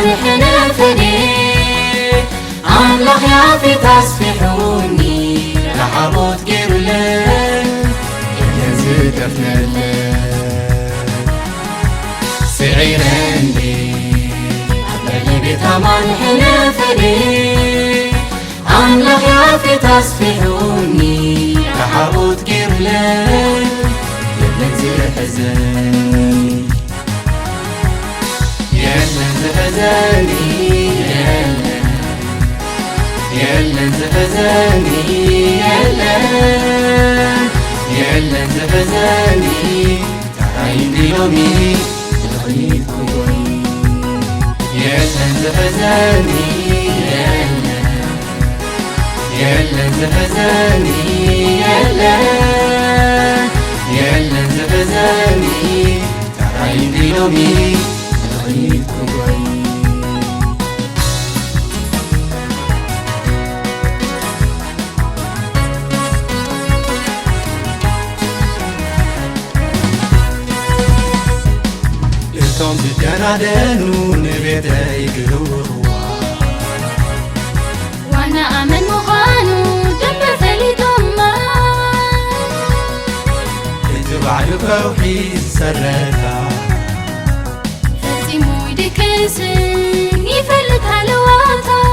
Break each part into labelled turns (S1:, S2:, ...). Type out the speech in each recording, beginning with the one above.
S1: مانحنا فدي أملاخ يا في تصفحوني رحبوت جيرلن ينزدفنا سعيرن دي أبلي بيتا مانحنا فدي أملاخ يا في تصفحوني رحبوت جيرلن زحزاني يلا زحزاني يلا زحزاني يلا زحزاني تعيني يومي تغيب كوي يلا زحزاني يلا زحزاني يلا زحزاني تعيني يومي تغيب كوي إرتم بتنادنو نبيتي قلوب
S2: وانا أمن مخانو دم ثلي
S1: بعد فوحي سرتا
S2: فتي مويد كسن يفلت هلواتا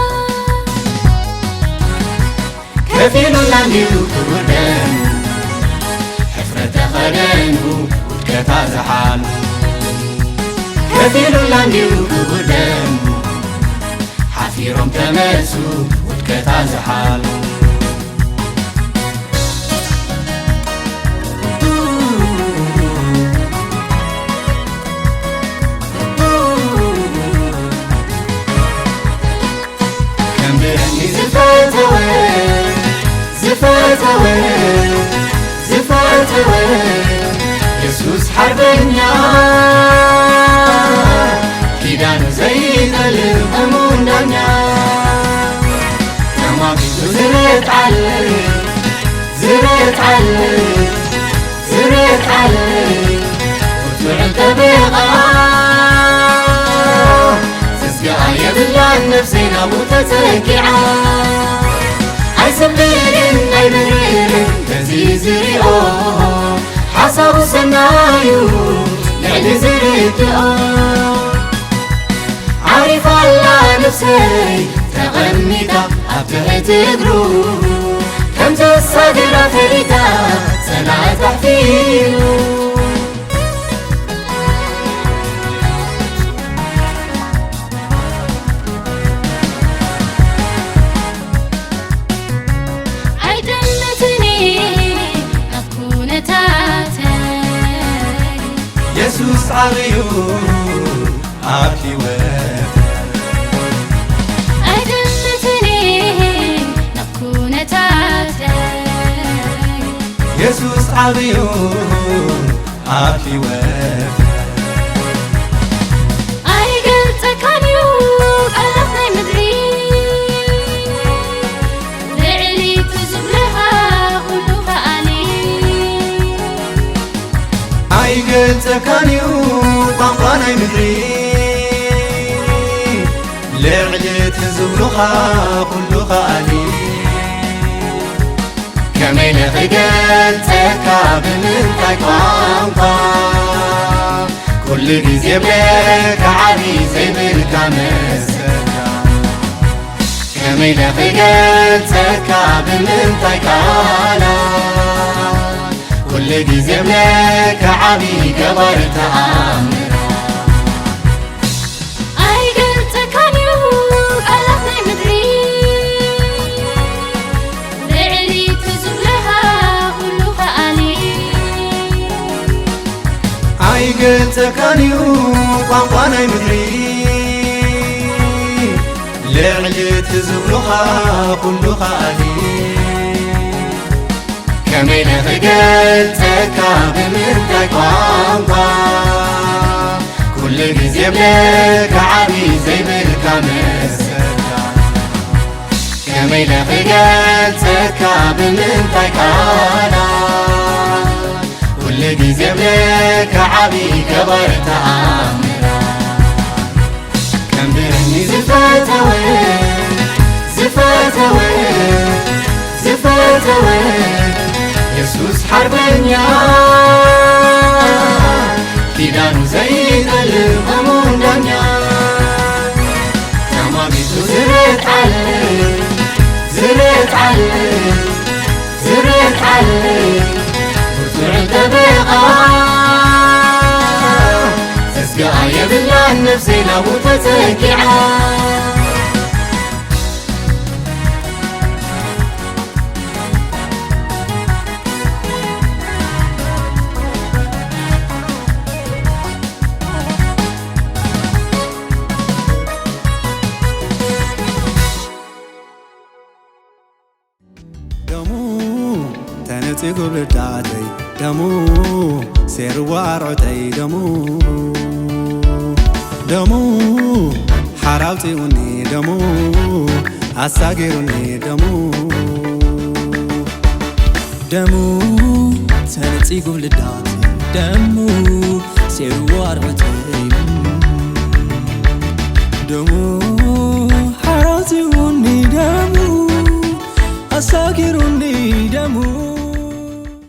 S1: كفيل لانيو كردن حفرة خدنو ودكتا زحالو كفيل لانيو كردن حفيرهم تمسو ودكتا زحالو زفاتوي يسوس حربنا كيدانو زي الأمون دنيا نماغيتو زرت علي وتوعن تبيغا تسقى يبلان نفسنا متتكعا أي سبيلين أي مريلين تزيزريو حسب سنايو لعلي زريتو عارف الله نفسي تغنيتا أبتهي تقرو كم تصدر فريتا سنة تحفيلو يسوس عغيو عافي وفر
S2: أدمتني نكون تاتي
S1: يسوس عغيو عافي وفر
S2: أي قلت كانيو قلبني مدري لعلي تزب لها قلوها أني
S1: أي قلت كانيو طنطاني مدري لعلت زبلها كلها ألي كمين قلتك بمن تقوانطا كل جزي بلك علي زي بالكامسكا كمين قلتك بمن تقالا كل جزي بلك علي قبرت عامرا
S2: أي قلت كانيو قلبني مدري لعلي تزب لها كلها أني
S1: أي قلت كانيو طنطاني مدري لعلت زبلها كلها ألي كمين قلتك بمنتك وانطا كل جزي بلك عبي زي بالكامسكا كمين قلتك بمنتك أنا كل جزي بلك عبي كبرت عامرا كم زفتوى يسوس حربنيا كيدانو زي الغمون دنيا تماميتو زرت علي برتوع الدبيقة تسقى يبلا نفسي لو تتكيعا
S3: تنتي قبل داتي دمو سير وارعتي دمو حراوتي وني دمو أساقرني دمو تنتي قبل داتي دمو سير وارعتي دمو حراوتي وني دمو أساقرني دمو